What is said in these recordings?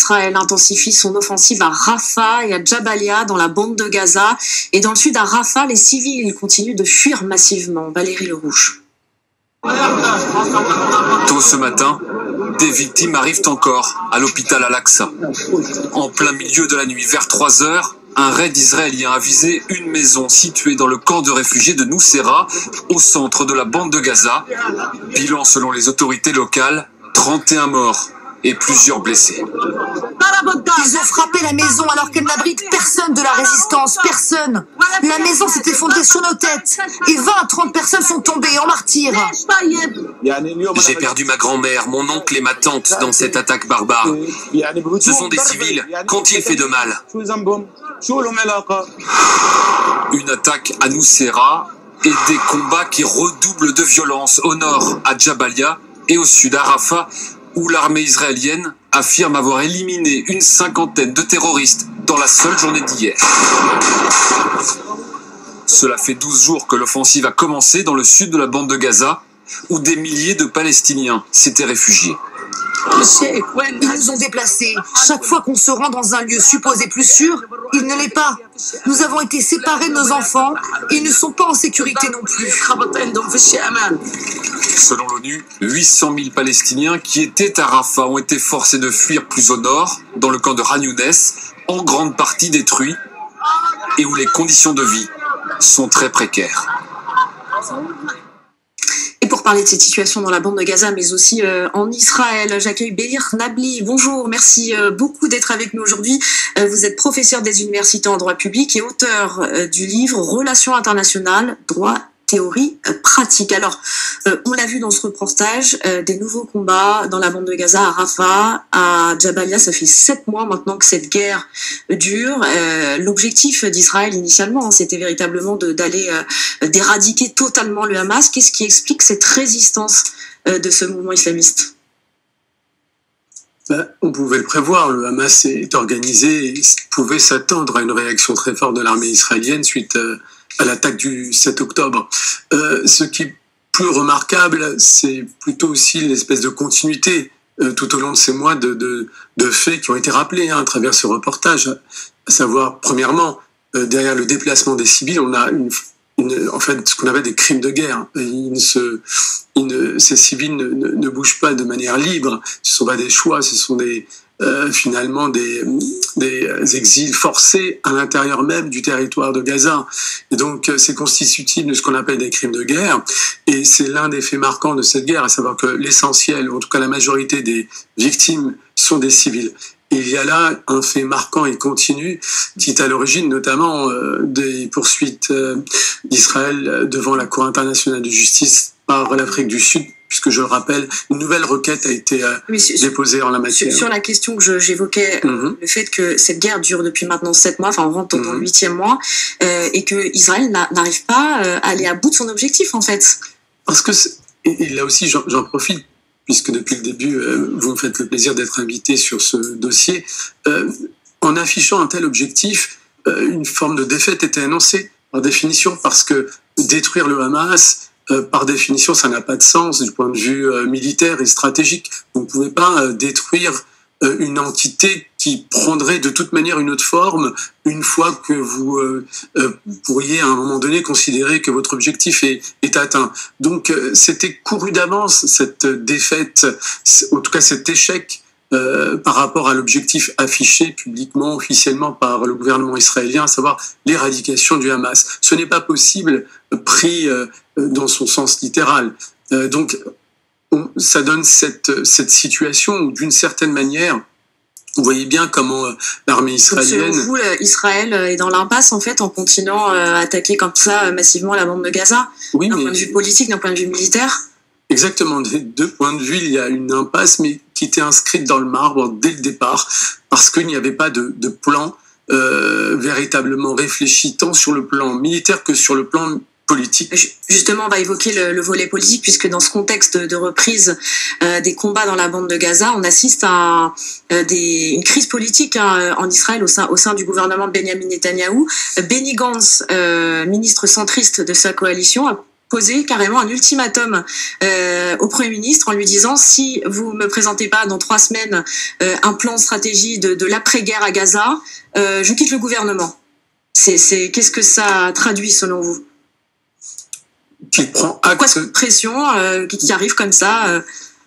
Israël intensifie son offensive à Rafah et à Jabalia dans la bande de Gaza. Et dans le sud, à Rafah, les civils continuent de fuir massivement. Valérie Lerouge. Tôt ce matin, des victimes arrivent encore à l'hôpital Al-Aqsa. En plein milieu de la nuit, vers 3 heures, un raid israélien a visé une maison située dans le camp de réfugiés de Nuseirat, au centre de la bande de Gaza. Bilan selon les autorités locales, 31 morts et plusieurs blessés. Ils ont frappé la maison alors qu'elle n'abrite personne de la résistance, personne. La maison s'est effondrée sur nos têtes et 20 à 30 personnes sont tombées en martyrs. J'ai perdu ma grand-mère, mon oncle et ma tante dans cette attaque barbare. Ce sont des civils. Qu'ont-ils fait de mal? Une attaque à Nuseirat et des combats qui redoublent de violence au nord à Jabalia et au sud à Rafah, où l'armée israélienne affirme avoir éliminé une 50aine de terroristes dans la seule journée d'hier. Cela fait 12 jours que l'offensive a commencé dans le sud de la bande de Gaza, où des milliers de Palestiniens s'étaient réfugiés. Ils nous ont déplacés. Chaque fois qu'on se rend dans un lieu supposé plus sûr, il ne l'est pas. Nous avons été séparés de nos enfants et ils ne sont pas en sécurité non plus. Selon l'ONU, 800 000 Palestiniens qui étaient à Rafah ont été forcés de fuir plus au nord, dans le camp de Khan Younes, en grande partie détruit, et où les conditions de vie sont très précaires. Et pour parler de cette situation dans la bande de Gaza, mais aussi en Israël, j'accueille Belir Nabli. Bonjour, merci beaucoup d'être avec nous aujourd'hui. Vous êtes professeur des universités en droit public et auteur du livre Relations internationales, droit, théorie, pratique. Alors, on l'a vu dans ce reportage, des nouveaux combats dans la bande de Gaza, à Rafah, à Jabalia. Ça fait 7 mois maintenant que cette guerre dure. L'objectif d'Israël initialement, c'était véritablement d'aller d'éradiquer totalement le Hamas. Qu'est-ce qui explique cette résistance de ce mouvement islamiste? On pouvait le prévoir, le Hamas est organisé et pouvait s'attendre à une réaction très forte de l'armée israélienne suite à l'attaque du 7 octobre. Ce qui est plus remarquable, c'est plutôt aussi l'espèce de continuité tout au long de ces mois de faits qui ont été rappelés à travers ce reportage. À savoir, premièrement, derrière le déplacement des civils, on a en fait ce qu'on appelle des crimes de guerre. Ces civils ne bougent pas de manière libre, ce ne sont pas des choix, ce sont finalement des exils forcés à l'intérieur même du territoire de Gaza. Et donc c'est constitutif de ce qu'on appelle des crimes de guerre, et c'est l'un des faits marquants de cette guerre, à savoir que l'essentiel, ou en tout cas la majorité des victimes sont des civils. Et il y a là un fait marquant et continu qui est à l'origine notamment des poursuites d'Israël devant la Cour internationale de justice par l'Afrique du Sud, puisque je le rappelle, une nouvelle requête a été déposée en la matière. Sur la question que j'évoquais, le fait que cette guerre dure depuis maintenant 7 mois, enfin on rentre dans le 8e mois, et que Israël n'arrive pas à aller à bout de son objectif en fait. Parce que, et là aussi j'en profite, puisque depuis le début, vous me faites le plaisir d'être invité sur ce dossier, en affichant un tel objectif, une forme de défaite était annoncée, par définition, parce que détruire le Hamas, par définition, ça n'a pas de sens du point de vue militaire et stratégique. Vous ne pouvez pas détruire une entité qui prendrait de toute manière une autre forme une fois que vous pourriez à un moment donné considérer que votre objectif est atteint. Donc c'était couru d'avance cette défaite, en tout cas cet échec par rapport à l'objectif affiché publiquement, officiellement par le gouvernement israélien, à savoir l'éradication du Hamas. Ce n'est pas possible pris dans son sens littéral. Donc ça donne cette situation où d'une certaine manière, vous voyez bien comment l'armée israélienne... Selon vous, Israël est dans l'impasse en fait en continuant à attaquer comme ça massivement la bande de Gaza, oui, d'un point de vue politique, d'un point de vue militaire. Exactement, des deux points de vue, il y a une impasse, mais qui était inscrite dans le marbre dès le départ, parce qu'il n'y avait pas de plan véritablement réfléchi, tant sur le plan militaire que sur le plan politique. Justement, on va évoquer le volet politique, puisque dans ce contexte de reprise des combats dans la bande de Gaza, on assiste à une crise politique en Israël au sein du gouvernement de Benjamin Netanyahou. Benny Gantz, ministre centriste de sa coalition, a posé carrément un ultimatum au Premier ministre en lui disant si vous me présentez pas dans 3 semaines un plan de stratégie de l'après-guerre à Gaza, je quitte le gouvernement. Qu'est-ce que ça traduit selon vous? Qu'il prend acte. Pourquoi cette pression qui arrive comme ça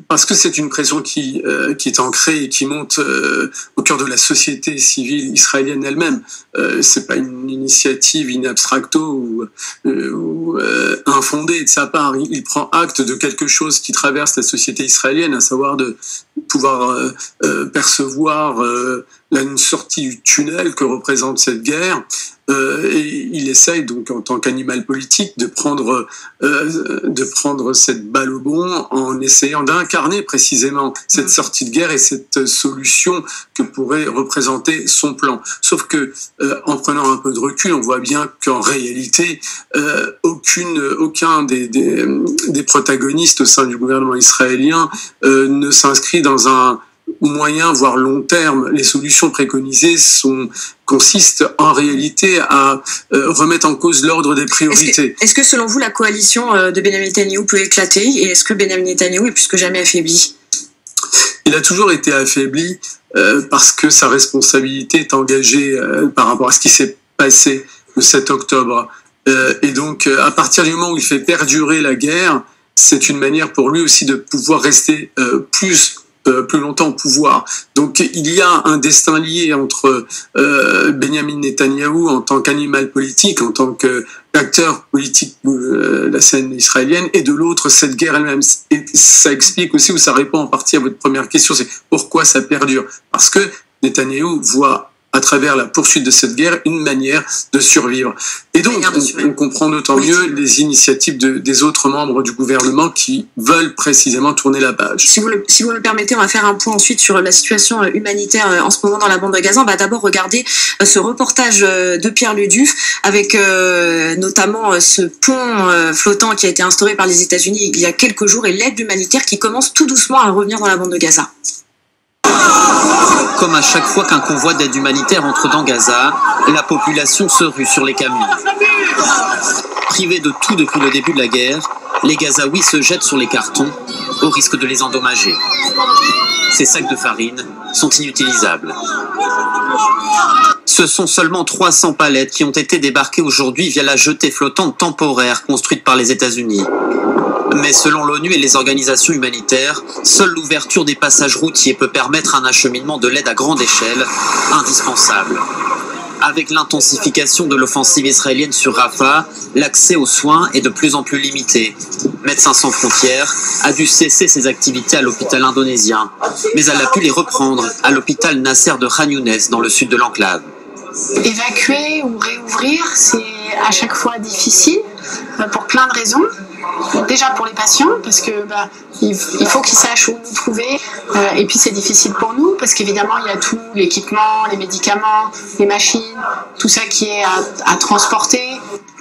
Parce que c'est une pression qui est ancrée et qui monte au cœur de la société civile israélienne elle-même. C'est pas une initiative in abstracto ou infondée de sa part. Il prend acte de quelque chose qui traverse la société israélienne, à savoir de pouvoir percevoir une sortie du tunnel que représente cette guerre. Et il essaye donc en tant qu'animal politique de prendre cette balle au bond en essayant d'incarner précisément cette sortie de guerre et cette solution que pourrait représenter son plan. Sauf que en prenant un peu de recul, on voit bien qu'en réalité aucun des protagonistes au sein du gouvernement israélien ne s'inscrit dans un moyen, voire long terme. Les solutions préconisées consistent en réalité à remettre en cause l'ordre des priorités. Est-ce que selon vous, la coalition de Benjamin Netanyahou peut éclater? Et est-ce que Benjamin Netanyahou est plus que jamais affaibli? Il a toujours été affaibli parce que sa responsabilité est engagée par rapport à ce qui s'est passé le 7 octobre. Et donc, à partir du moment où il fait perdurer la guerre, c'est une manière pour lui aussi de pouvoir rester plus longtemps au pouvoir. Donc il y a un destin lié entre Benjamin Netanyahou en tant qu'animal politique, en tant qu'acteur politique de la scène israélienne, et de l'autre cette guerre elle-même. Et ça explique aussi, ou ça répond en partie à votre première question, c'est pourquoi ça perdure. Parce que Netanyahou voit à travers la poursuite de cette guerre une manière de survivre. Et donc, on comprend d'autant mieux les initiatives des autres membres du gouvernement qui veulent précisément tourner la page. Si vous le permettez, on va faire un point ensuite sur la situation humanitaire en ce moment dans la bande de Gaza. On va d'abord regarder ce reportage de Pierre Leduc avec notamment ce pont flottant qui a été instauré par les États-Unis il y a quelques jours et l'aide humanitaire qui commence tout doucement à revenir dans la bande de Gaza. Comme à chaque fois qu'un convoi d'aide humanitaire entre dans Gaza, la population se rue sur les camions. Privés de tout depuis le début de la guerre, les Gazaouis se jettent sur les cartons au risque de les endommager. Ces sacs de farine sont inutilisables. Ce sont seulement 300 palettes qui ont été débarquées aujourd'hui via la jetée flottante temporaire construite par les États-Unis. Mais selon l'ONU et les organisations humanitaires, seule l'ouverture des passages routiers peut permettre un acheminement de l'aide à grande échelle, indispensable. Avec l'intensification de l'offensive israélienne sur Rafah, l'accès aux soins est de plus en plus limité. Médecins sans frontières a dû cesser ses activités à l'hôpital indonésien, mais elle a pu les reprendre à l'hôpital Nasser de Khan Younes dans le sud de l'enclave. Évacuer ou réouvrir, c'est à chaque fois difficile pour plein de raisons. Déjà pour les patients, parce que il faut qu'ils sachent où nous trouver, et puis c'est difficile pour nous, parce qu'évidemment il y a tout, l'équipement, les médicaments, les machines, tout ça qui est à transporter.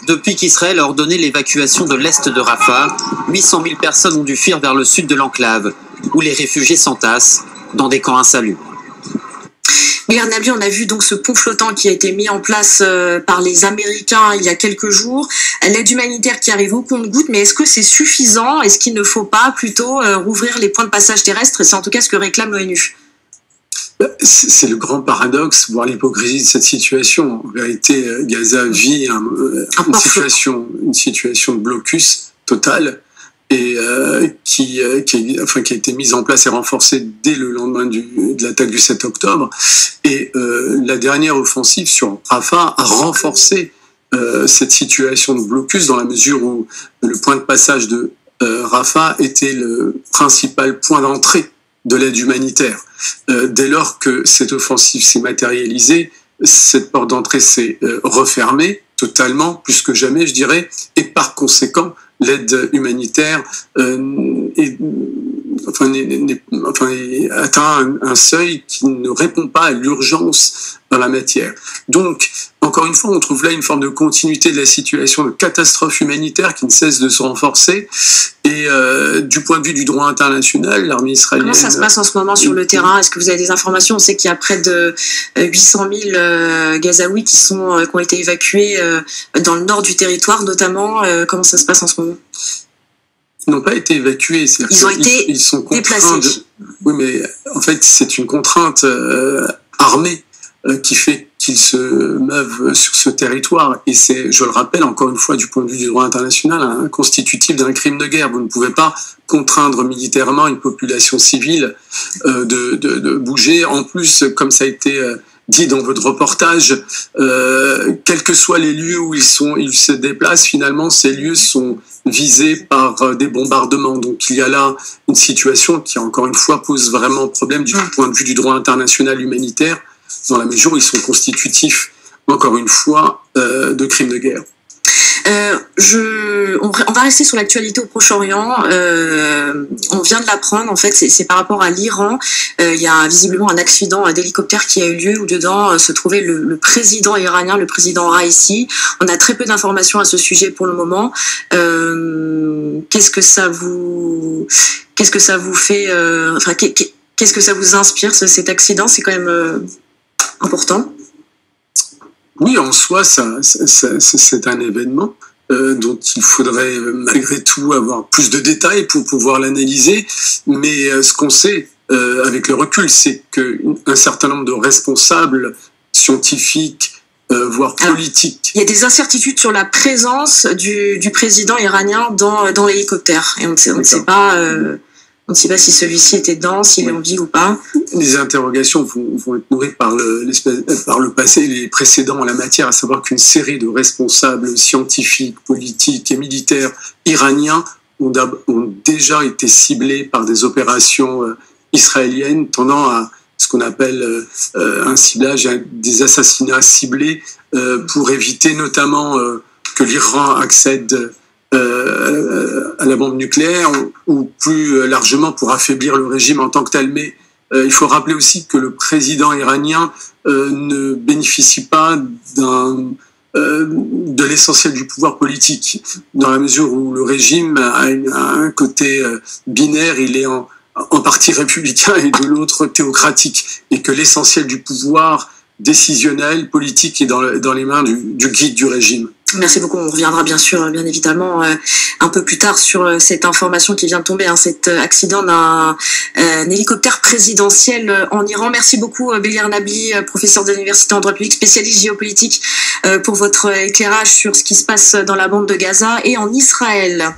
Depuis qu'Israël a ordonné l'évacuation de l'est de Rafah, 800 000 personnes ont dû fuir vers le sud de l'enclave, où les réfugiés s'entassent dans des camps insalubres. Guillaume Nabli, on a vu donc ce pont flottant qui a été mis en place par les Américains il y a quelques jours, l'aide humanitaire qui arrive au compte-gouttes, mais est-ce que c'est suffisant? Est-ce qu'il ne faut pas plutôt rouvrir les points de passage terrestres? C'est en tout cas ce que réclame l'ONU. C'est le grand paradoxe, voire l'hypocrisie de cette situation. En vérité, Gaza vit une situation de blocus total et qui a été mise en place et renforcée dès le lendemain de l'attaque du 7 octobre. Et la dernière offensive sur Rafah a renforcé cette situation de blocus dans la mesure où le point de passage de Rafah était le principal point d'entrée de l'aide humanitaire. Dès lors que cette offensive s'est matérialisée, cette porte d'entrée s'est refermée totalement, plus que jamais, je dirais, et par conséquent, l'aide humanitaire atteint un seuil qui ne répond pas à l'urgence dans la matière. Donc, encore une fois, on trouve là une forme de continuité de la situation de catastrophe humanitaire qui ne cesse de se renforcer. Et du point de vue du droit international, l'armée israélienne... Comment ça se passe en ce moment sur le terrain? Est-ce que vous avez des informations? On sait qu'il y a près de 800 000 Gazaouis qui ont été évacués dans le nord du territoire, notamment. Comment ça se passe en ce moment? Ils n'ont pas été évacués. Ils sont déplacés. Oui, mais en fait, c'est une contrainte armée qui fait qu'ils se meuvent sur ce territoire. Et c'est, je le rappelle encore une fois, du point de vue du droit international, constitutif d'un crime de guerre. Vous ne pouvez pas contraindre militairement une population civile de bouger. En plus, comme ça a été dit dans votre reportage, quels que soient les lieux où ils se déplacent, finalement, ces lieux sont visés par des bombardements. Donc il y a là une situation qui, encore une fois, pose vraiment problème du point de vue du droit international humanitaire, dans la mesure où ils sont constitutifs, encore une fois, de crimes de guerre. On va rester sur l'actualité au Proche-Orient. On vient de l'apprendre, en fait, c'est par rapport à l'Iran. Il y a visiblement un accident d'hélicoptère qui a eu lieu où dedans se trouvait le président iranien, le président Raïssi. On a très peu d'informations à ce sujet pour le moment. Qu'est-ce que ça vous fait, qu'est-ce que ça vous inspire, cet accident? C'est quand même important. Oui, en soi, c'est un événement dont il faudrait malgré tout avoir plus de détails pour pouvoir l'analyser. Mais ce qu'on sait avec le recul, c'est qu'un certain nombre de responsables scientifiques, voire politiques... Il y a des incertitudes sur la présence du président iranien dans l'hélicoptère. Et on ne sait pas... On ne sait pas si celui-ci était dedans, s'il est en vie ou pas. Les interrogations vont être nourries par le passé, les précédents en la matière, à savoir qu'une série de responsables scientifiques, politiques et militaires iraniens ont déjà été ciblés par des opérations israéliennes tendant à ce qu'on appelle un ciblage, des assassinats ciblés pour éviter notamment que l'Iran accède à la bombe nucléaire ou plus largement pour affaiblir le régime en tant que tel. Mais il faut rappeler aussi que le président iranien ne bénéficie pas de l'essentiel du pouvoir politique, dans la mesure où le régime a un côté binaire, il est en partie républicain et de l'autre théocratique, et que l'essentiel du pouvoir décisionnel, politique, est dans les mains du guide du régime. Merci beaucoup. On reviendra bien sûr, bien évidemment, un peu plus tard sur cette information qui vient de tomber, cet accident d'un hélicoptère présidentiel en Iran. Merci beaucoup, Bélir Nabli, professeur de l'université en droit public, spécialiste géopolitique, pour votre éclairage sur ce qui se passe dans la bande de Gaza et en Israël.